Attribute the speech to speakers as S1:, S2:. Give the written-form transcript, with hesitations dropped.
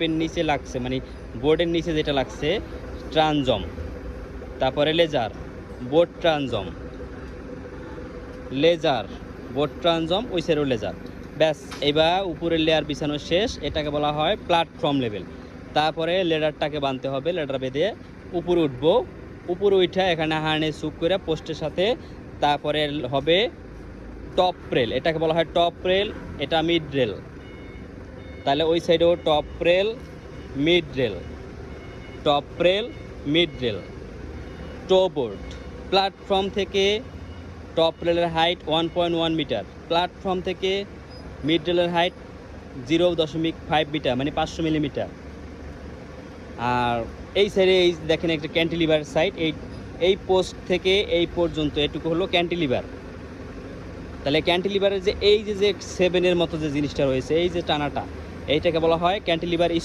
S1: Pen নিচে লাগছে, মানে বোর্ডের নিচে যেটা লাগছে ট্রানজম, তারপরে লেজার, বোর্ড ট্রানজম, লেজার, বোর্ড ট্রানজম, ওই সাইডেও লেজার। ব্যাস, এবার উপরের লেয়ার বিছানো শেষ, এটাকে বলা হয় প্ল্যাটফর্ম লেভেল। তারপরে লেডারটাকে বাঁধতে হবে, লেডার বেঁধে উপরে উঠবো, উপরে উঠে এখানে হার্নেস হুক করে পোস্টের সাথে। তারপরে হবে টপ রেল, এটাকে বলা হয় টপ রেল, এটা মিড রেল। তাহলে ওই সাইডেও top rail, mid rail, top rail, mid rail, toe board. Platform থেকে টপ রেলের হাইট 1.1 মিটার, প্ল্যাটফর্ম থেকে মিড রেলের হাইট 0.5 মিটার, মানে 500 মিলিমিটার। আর এই সাইডে এই দেখেন একটা ক্যান্টিলিভার সাইড, এই পোস্ট থেকে এই পর্যন্ত এটুকু হলো ক্যান্টিলিভার। তাহলে ক্যান্টিলিভারের যে এই যে 7-এর মতো যে জিনিসটা রয়েছে, এই যে টানাটা, এইটাকে বলা হয় ক্যান্টিলিভার